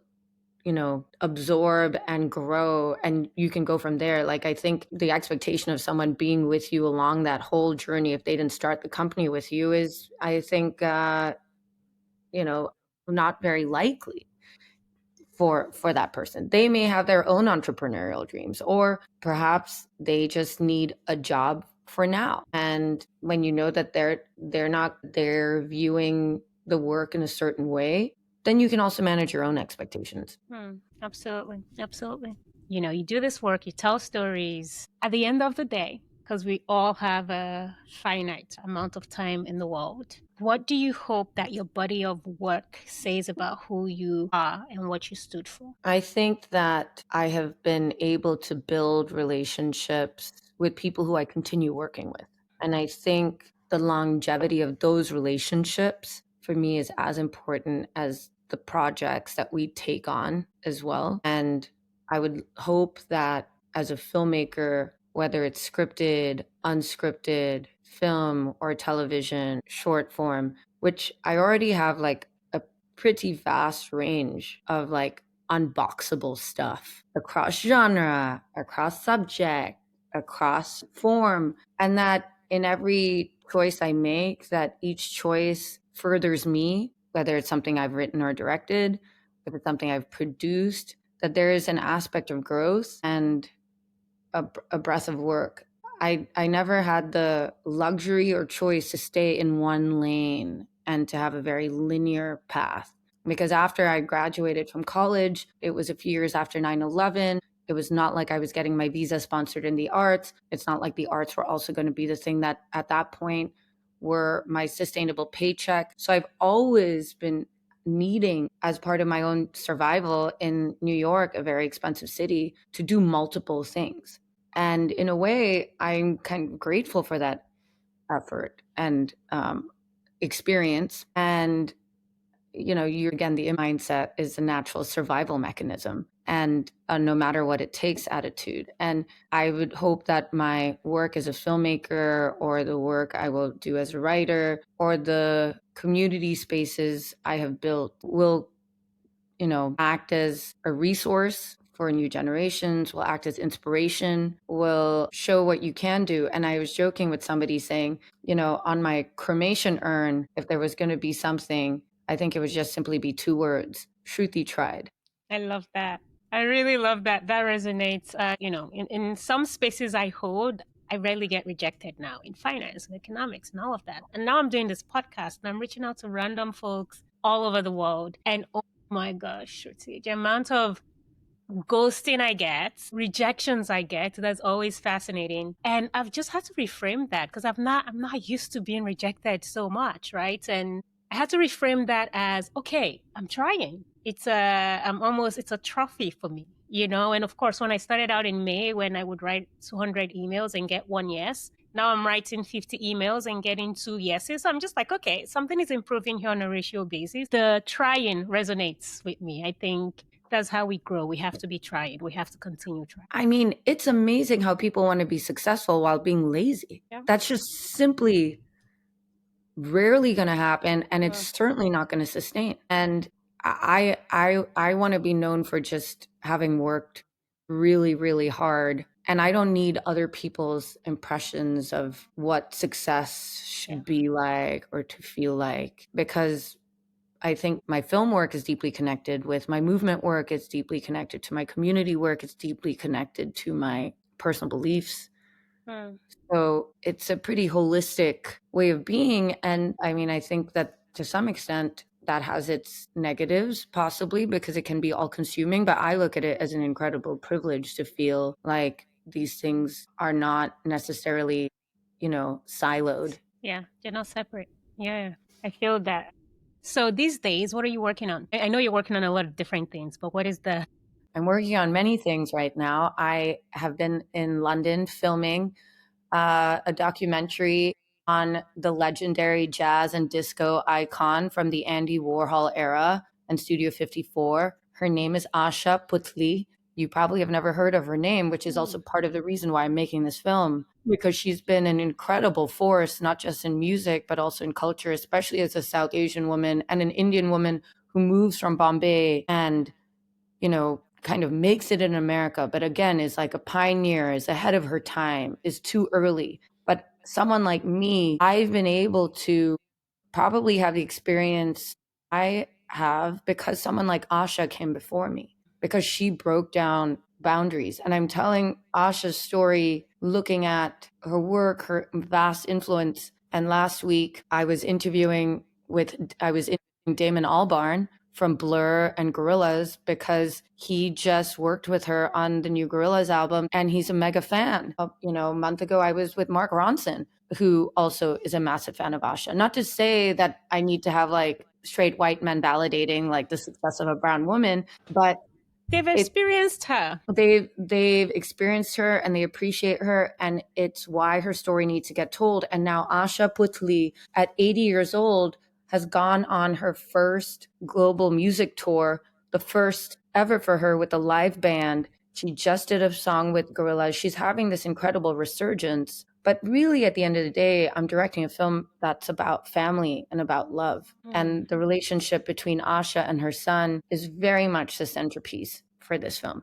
absorb and grow, and you can go from there. Like, I think the expectation of someone being with you along that whole journey, if they didn't start the company with you, is, I think, you know, not very likely for that person. They may have their own entrepreneurial dreams, or perhaps they just need a job for now. And when you know that they're viewing the work in a certain way, then you can also manage your own expectations. Absolutely. Absolutely. You do this work, you tell stories. At the end of the day, because we all have a finite amount of time in the world, what do you hope that your body of work says about who you are and what you stood for? I think that I have been able to build relationships with people who I continue working with. And I think the longevity of those relationships for me is as important as the projects that we take on as well. And I would hope that as a filmmaker, whether it's scripted, unscripted, film or television, short form, which I already have like a pretty vast range of like unboxable stuff across genre, across subject, across form, and that in every choice I make, that each choice furthers me, whether it's something I've written or directed, if it's something I've produced, that there is an aspect of growth and a breadth of work. I never had the luxury or choice to stay in one lane and to have a very linear path. Because after I graduated from college, it was a few years after 9/11. It was not like I was getting my visa sponsored in the arts. It's not like the arts were also going to be the thing that at that point were my sustainable paycheck. So I've always been needing, as part of my own survival in New York, a very expensive city, to do multiple things. And in a way, I'm kind of grateful for that effort and experience. And, you again, the mindset is a natural survival mechanism, and no matter what it takes attitude. And I would hope that my work as a filmmaker, or the work I will do as a writer, or the community spaces I have built will act as a resource for new generations, will act as inspiration, will show what you can do. And I was joking with somebody saying, on my cremation urn, if there was going to be something, I think it would just simply be two words: Shruti tried. I love that. I really love that. That resonates. In some spaces I hold, I rarely get rejected now in finance and economics and all of that. And now I'm doing this podcast and I'm reaching out to random folks all over the world. And oh my gosh, Shruti, the amount of ghosting I get, rejections I get, that's always fascinating. And I've just had to reframe that because I'm not used to being rejected so much, right? And I had to reframe that as, okay, I'm trying. It's a trophy for me, And of course, when I started out in May, when I would write 200 emails and get one yes, now I'm writing 50 emails and getting two yeses. So I'm just like, okay, something is improving here on a ratio basis. The trying resonates with me. I think that's how we grow. We have to be trying. We have to continue trying. I mean, it's amazing how people want to be successful while being lazy. Yeah. That's just simply rarely going to happen, and it's certainly not going to sustain. And I want to be known for just having worked really, really hard. And I don't need other people's impressions of what success should be like or to feel like, because I think my film work is deeply connected with my movement work. It's deeply connected to my community work. It's deeply connected to my personal beliefs. So it's a pretty holistic way of being. And I mean, I think that to some extent that has its negatives, possibly because it can be all consuming. But I look at it as an incredible privilege to feel like these things are not necessarily, siloed. Yeah, they're not separate. Yeah, I feel that. So these days, what are you working on? I know you're working on a lot of different things, but what is the... I'm working on many things right now. I have been in London filming a documentary on the legendary jazz and disco icon from the Andy Warhol era and Studio 54. Her name is Asha Putli. You probably have never heard of her name, which is also part of the reason why I'm making this film, because she's been an incredible force, not just in music, but also in culture, especially as a South Asian woman and an Indian woman who moves from Bombay and kind of makes it in America, but again, is like a pioneer, is ahead of her time, is too early. But someone like me, I've been able to probably have the experience I have because someone like Asha came before me, because she broke down boundaries. And I'm telling Asha's story, looking at her work, her vast influence. And last week I was interviewing Damon Albarn from Blur and Gorillaz, because he just worked with her on the new Gorillaz album and he's a mega fan. A month ago I was with Mark Ronson, who also is a massive fan of Asha. Not to say that I need to have like straight white men validating like the success of a brown woman, but They've experienced her. They've experienced her and they appreciate her, and it's why her story needs to get told. And now Asha Putli, at 80 years old, has gone on her first global music tour, the first ever for her with a live band. She just did a song with Gorillaz. She's having this incredible resurgence. But really, at the end of the day, I'm directing a film that's about family and about love. And the relationship between Asha and her son is very much the centerpiece for this film.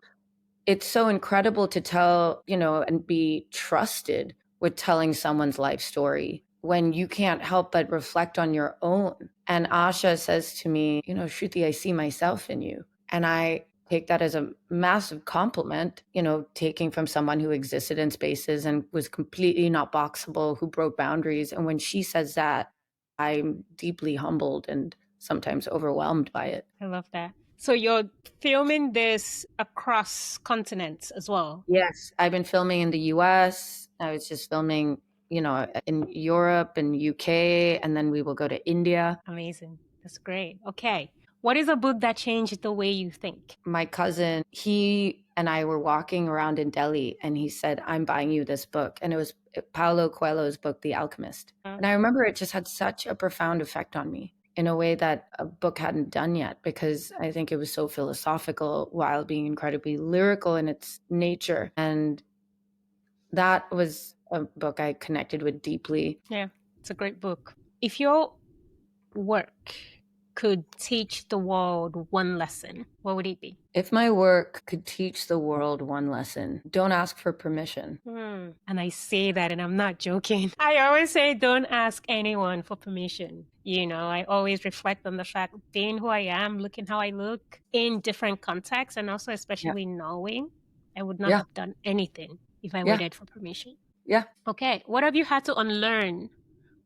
It's so incredible to tell, and be trusted with telling someone's life story when you can't help but reflect on your own. And Asha says to me, Shruti, I see myself in you. And I take that as a massive compliment, taking from someone who existed in spaces and was completely not boxable, who broke boundaries. And when she says that, I'm deeply humbled and sometimes overwhelmed by it. I love that. So you're filming this across continents as well? Yes, I've been filming in the US. I was just filming, in Europe and UK, and then we will go to India. Amazing. That's great. Okay. What is a book that changed the way you think? My cousin, he and I were walking around in Delhi, and he said, I'm buying you this book. And it was Paulo Coelho's book, The Alchemist. And I remember it just had such a profound effect on me in a way that a book hadn't done yet, because I think it was so philosophical while being incredibly lyrical in its nature. And that was a book I connected with deeply. Yeah, it's a great book. If your work could teach the world one lesson, what would it be? If my work could teach the world one lesson, don't ask for permission. And I say that, and I'm not joking. I always say, don't ask anyone for permission. I always reflect on the fact being who I am, looking how I look in different contexts, and also Yeah. especially knowing I would not Yeah. have done anything if I Yeah. waited for permission. Yeah. Okay, what have you had to unlearn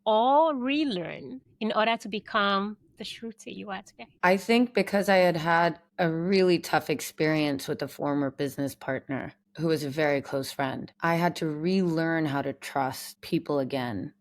or relearn in order to become the Shruti you are today? I think because I had had a really tough experience with a former business partner who was a very close friend, I had to relearn how to trust people again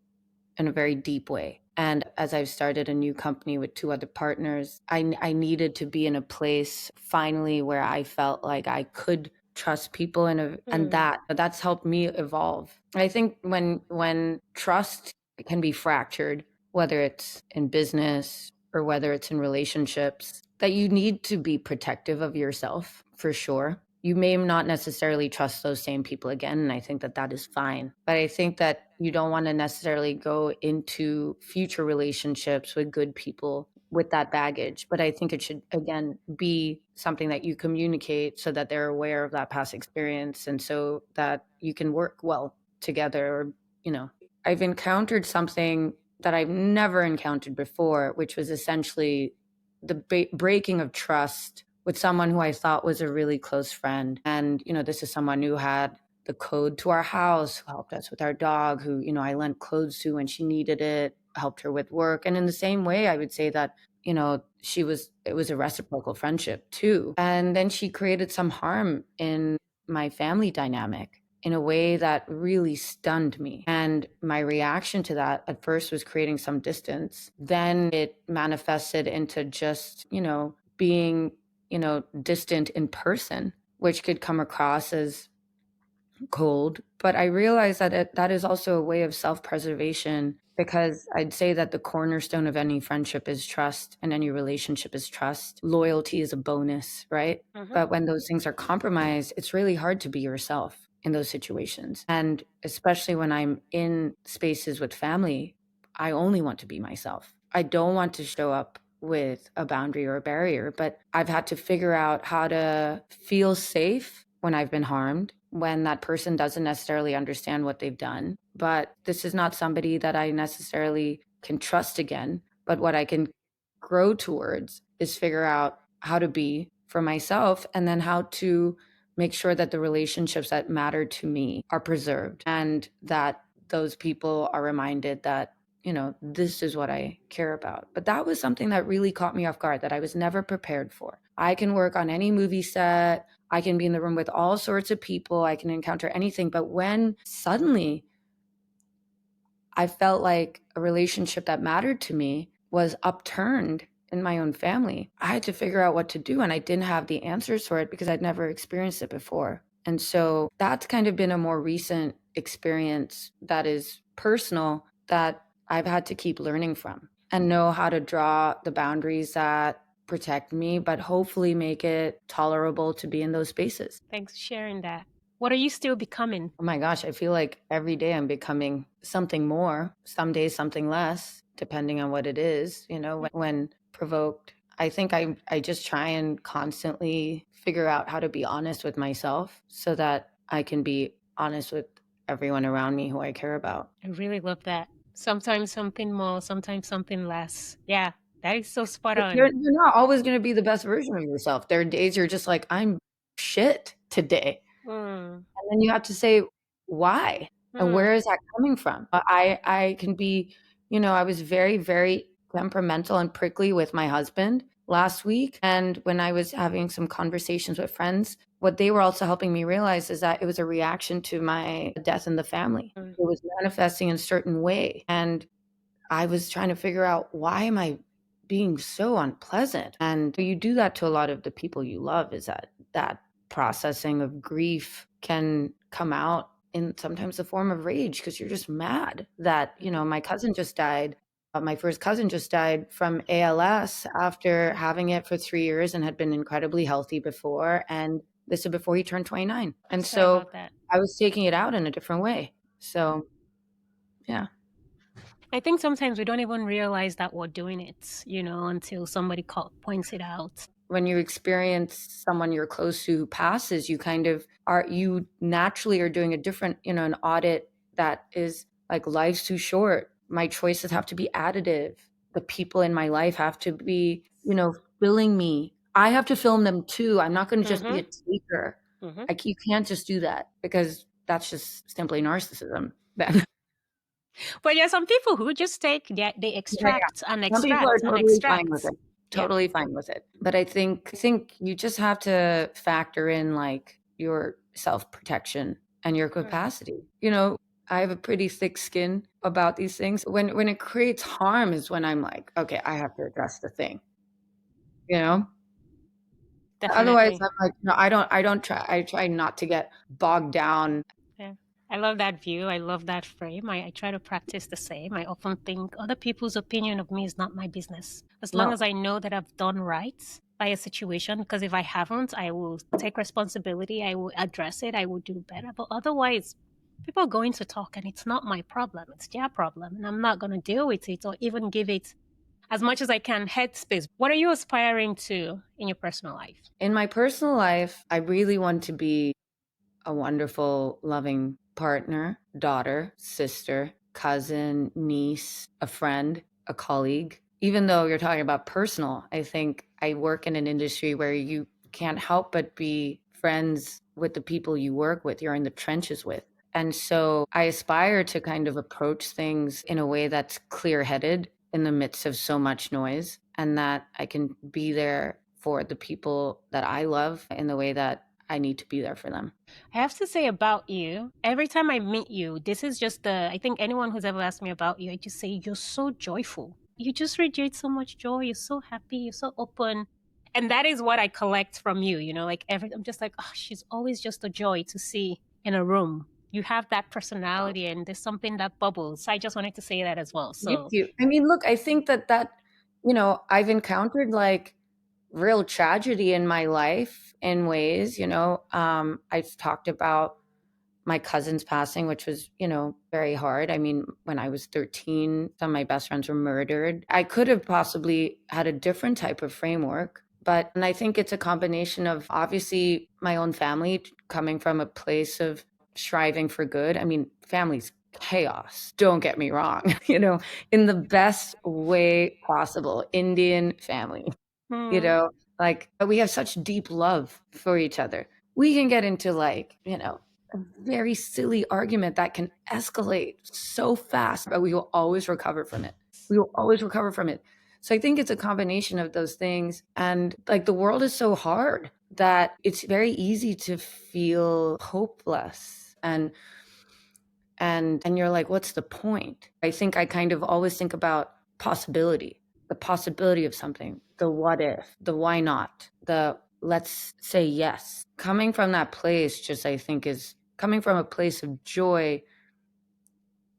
in a very deep way. And as I've started a new company with two other partners, I needed to be in a place finally where I felt like I could trust people and that's helped me evolve. I think when trust can be fractured, whether it's in business or whether it's in relationships, that you need to be protective of yourself for sure. You may not necessarily trust those same people again, and I think that that is fine. But I think that you don't want to necessarily go into future relationships with good people with that baggage. But I think it should, again, be something that you communicate so that they're aware of that past experience and so that you can work well together. Or, I've encountered something that I've never encountered before, which was essentially the breaking of trust with someone who I thought was a really close friend. And, this is someone who had the code to our house, who helped us with our dog, who, I lent clothes to when she needed it, helped her with work. And in the same way, I would say that, it was a reciprocal friendship too. And then she created some harm in my family dynamic in a way that really stunned me. And my reaction to that at first was creating some distance. Then it manifested into just, being, distant in person, which could come across as cold. But I realized that that is also a way of self-preservation, because I'd say that the cornerstone of any friendship is trust and any relationship is trust. Loyalty is a bonus, right? But when those things are compromised, it's really hard to be yourself in those situations. And especially when I'm in spaces with family, I only want to be myself. I don't want to show up with a boundary or a barrier, but I've had to figure out how to feel safe when I've been harmed, when that person doesn't necessarily understand what they've done. But this is not somebody that I necessarily can trust again. But what I can grow towards is figure out how to be for myself, and then how to make sure that the relationships that matter to me are preserved, and that those people are reminded that, this is what I care about. But that was something that really caught me off guard, that I was never prepared for. I can work on any movie set, I can be in the room with all sorts of people, I can encounter anything. But when suddenly I felt like a relationship that mattered to me was upturned in my own family, I had to figure out what to do. And I didn't have the answers for it because I'd never experienced it before. And so that's kind of been a more recent experience that is personal, that I've had to keep learning from and know how to draw the boundaries that protect me, but hopefully make it tolerable to be in those spaces. Thanks for sharing that. What are you still becoming? Oh my gosh, I feel like every day I'm becoming something more, some days something less, depending on what it is, when provoked. I think I just try and constantly figure out how to be honest with myself so that I can be honest with everyone around me who I care about. I really love that. Sometimes something more, sometimes something less. Yeah, that is so spot But you're on. not always going to be the best version of yourself. There are days you're just like, I'm shit today. Mm, And then you have to say, why? And mm, where is that coming from? I can be, I was very, very temperamental and prickly with my husband last week. And when I was having some conversations with friends, what they were also helping me realize is that it was a reaction to my death in the family. mm. It was manifesting in a certain way. And I was trying to figure out, why am I being so unpleasant? And you do that to a lot of the people you love, is that processing of grief can come out in sometimes the form of rage, because you're just mad that, my cousin just died. My first cousin just died from ALS after having it for 3 years and had been incredibly healthy before. And this is before he turned 29. And Sorry so about that. I was taking it out in a different way. So, yeah. I think sometimes we don't even realize that we're doing it, until somebody points it out. When you experience someone you're close to who passes, you naturally are doing a different, an audit that is like, life's too short. My choices have to be additive. The people in my life have to be, filling me. I have to film them too. I'm not going to just be a taker. You can't just do that, because that's just simply narcissism. But there are some people who just they Yeah, extract and some people are extract and totally fine with extract. it. Totally fine with it. But I think you just have to factor in like your self-protection and your capacity. I have a pretty thick skin about these things. When it creates harm is when I'm like, okay, I have to address the thing. You know? Otherwise Definitely. I'm like, no, I try not to get bogged down. Yeah. I love that view. I love that frame. I try to practice the same. I often think other people's opinion of me is not my business. As long No. as I know that I've done right by a situation, because if I haven't, I will take responsibility. I will address it. I will do better. But otherwise, people are going to talk and it's not my problem. It's their problem. And I'm not going to deal with it or even give it as much as I can headspace. What are you aspiring to in your personal life? In my personal life, I really want to be a wonderful, loving partner, daughter, sister, cousin, niece, a friend, a colleague. Even though you're talking about personal, I think I work in an industry where you can't help but be friends with the people you work with, you're in the trenches with. And so I aspire to kind of approach things in a way that's clear headed in the midst of so much noise, and that I can be there for the people that I love in the way that I need to be there for them. I have to say about you, every time I meet you, this is just I think anyone who's ever asked me about you, I just say, you're so joyful. You just radiate so much joy. You're so happy. You're so open. And that is what I collect from you, like I'm just like, oh, she's always just a joy to see in a room. You have that personality and there's something that bubbles. I just wanted to say that as well. Thank So, you. I mean, look, I think I've encountered like real tragedy in my life in ways, I've talked about my cousin's passing, which was, very hard. I mean, when I was 13, some of my best friends were murdered. I could have possibly had a different type of framework, and I think it's a combination of obviously my own family coming from a place of striving for good. I mean, family's chaos. Don't get me wrong, in the best way possible. Indian family, you mm, know, like we have such deep love for each other. We can get into like, a very silly argument that can escalate so fast, but we will always recover from it. We will always recover from it. So I think it's a combination of those things. And like the world is so hard that it's very easy to feel hopeless and you're like, what's the point? I think I kind of always think about the possibility of something, the what if, the why not, the let's say yes. Coming from that place, just I think is coming from a place of joy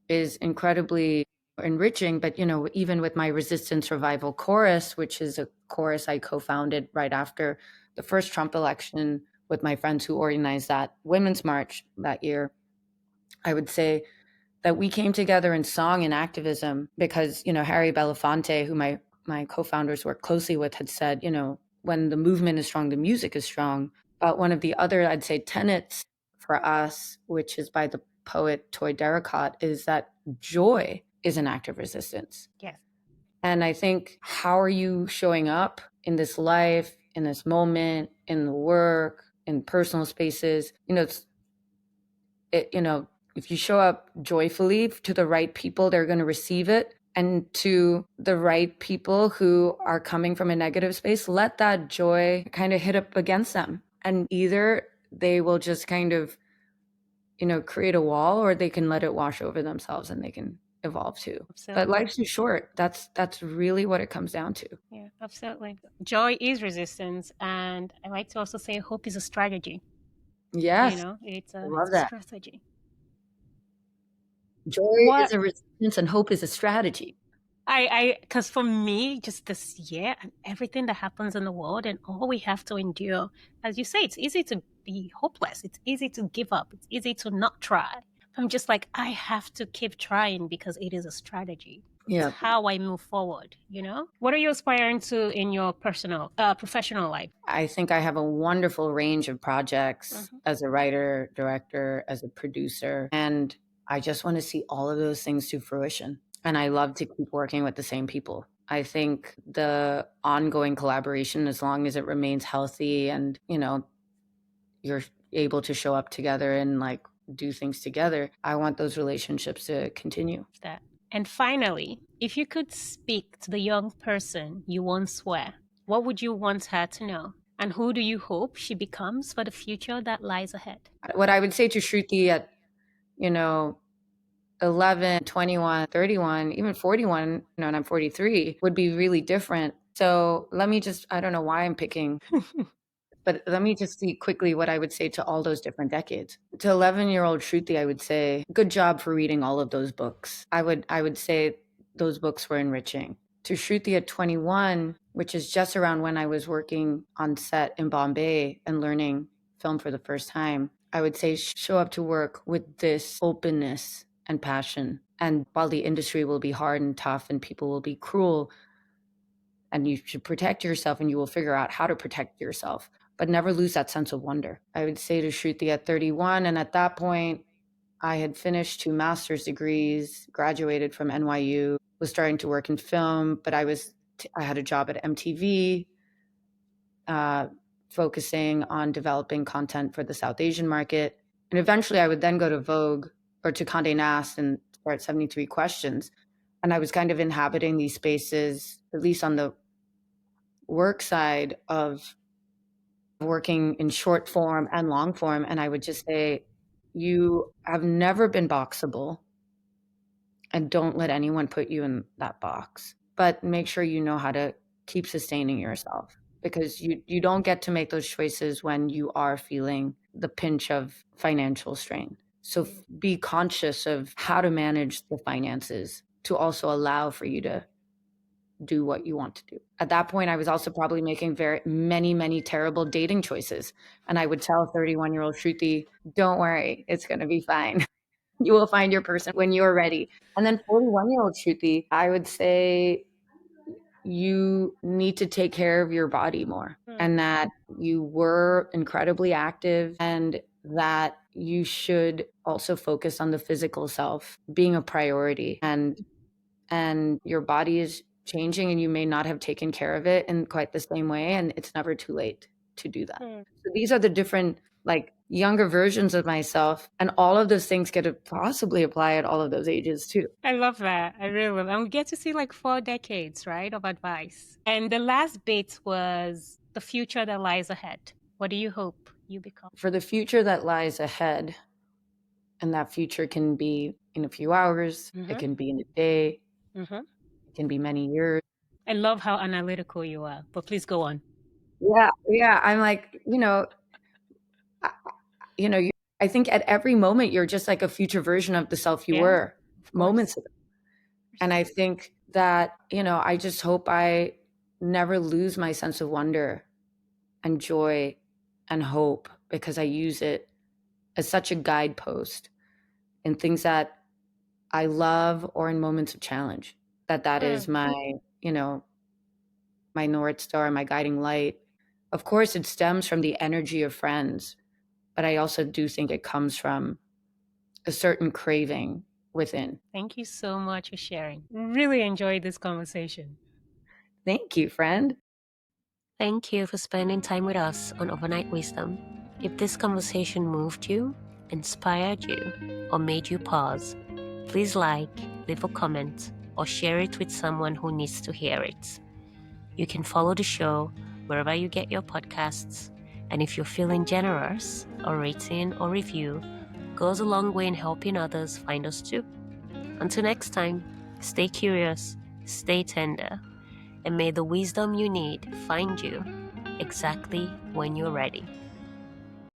is incredibly enriching. But, even with my resistance survival chorus, which is a chorus I co-founded right after the first Trump election with my friends who organized that Women's March that year, I would say that we came together in song and activism because, Harry Belafonte, who my co-founders work closely with, had said, when the movement is strong, the music is strong. But one of the other, I'd say, tenets for us, which is by the poet Toy Derricott, is that joy is an act of resistance. yes. And I think, how are you showing up in this life, in this moment, in the work, in personal spaces? If you show up joyfully to the right people, they're going to receive it. And to the right people who are coming from a negative space, let that joy kind of hit up against them. And either they will just kind of, create a wall, or they can let it wash over themselves and they can evolve too. But Absolutely. life's too short. That's really what it comes down to. Yeah, absolutely. Joy is resistance. And I like to also say hope is a strategy. Yes, It's I it's love a that. strategy. Joy What is a resistance and hope is a strategy. because for me, just this year and everything that happens in the world and all we have to endure, as you say, it's easy to be hopeless. It's easy to give up. It's easy to not try. I'm just like, I have to keep trying because it is a strategy. Yeah. It's how I move forward, you know? What are you aspiring to in your professional life? I think I have a wonderful range of projects as a writer, director, as a producer, and I just want to see all of those things to fruition. And I love to keep working with the same people. I think the ongoing collaboration, as long as it remains healthy and, you're able to show up together and like do things together, I want those relationships to continue. That. And finally, if you could speak to the young person you once were, what would you want her to know? And who do you hope she becomes for the future that lies ahead? What I would say to Shruti at, 11, 21, 31, even 41, and I'm 43, would be really different. So I don't know why I'm picking, but let me just see quickly what I would say to all those different decades. To 11-year-old Shruti, I would say, good job for reading all of those books. I would say those books were enriching. To Shruti at 21, which is just around when I was working on set in Bombay and learning film for the first time, I would say show up to work with this openness and passion. And while the industry will be hard and tough and people will be cruel, and you should protect yourself and you will figure out how to protect yourself, but never lose that sense of wonder. I would say to Shruti at 31, and at that point, I had finished 2 master's degrees, graduated from NYU, was starting to work in film, but I had a job at MTV, focusing on developing content for the South Asian market. And eventually I would then go to Vogue or to Condé Nast and start 73 Questions. And I was kind of inhabiting these spaces, at least on the work side of working in short form and long form. And I would just say, you have never been boxable, and don't let anyone put you in that box. But make sure you know how to keep sustaining yourself, because you don't get to make those choices when you are feeling the pinch of financial strain. So be conscious of how to manage the finances to also allow for you to do what you want to do. At that point, I was also probably making very many terrible dating choices. And I would tell 31-year-old Shruti, don't worry, it's going to be fine. You will find your person when you're ready. And then 41-year-old Shruti, I would say you need to take care of your body more, and that you were incredibly active, and that you should also focus on the physical self being a priority. And your body is changing and you may not have taken care of it in quite the same way, and it's never too late to do that. So these are the different like younger versions of myself, and all of those things get to possibly apply at all of those ages too. I love that. I really love that. And we get to see like 4 decades, right, of advice. And the last bit was the future that lies ahead. What do you hope you become? For the future that lies ahead, and that future can be in a few hours, it can be in a day, it can be many years. I love how analytical you are, but please go on. Yeah. I'm like, I think at every moment you're just like a future version of the self you were moments ago. And I think that, I just hope I never lose my sense of wonder and joy and hope, because I use it as such a guidepost in things that I love or in moments of challenge. That is my, my North Star, my guiding light. Of course, it stems from the energy of friends, but I also do think it comes from a certain craving within. Thank you so much for sharing. Really enjoyed this conversation. Thank you, friend. Thank you for spending time with us on Overnight Wisdom. If this conversation moved you, inspired you, or made you pause, please leave a comment, or share it with someone who needs to hear it. You can follow the show wherever you get your podcasts, and if you're feeling generous, a rating or review goes a long way in helping others find us too. Until next time, stay curious, stay tender, and may the wisdom you need find you exactly when you're ready.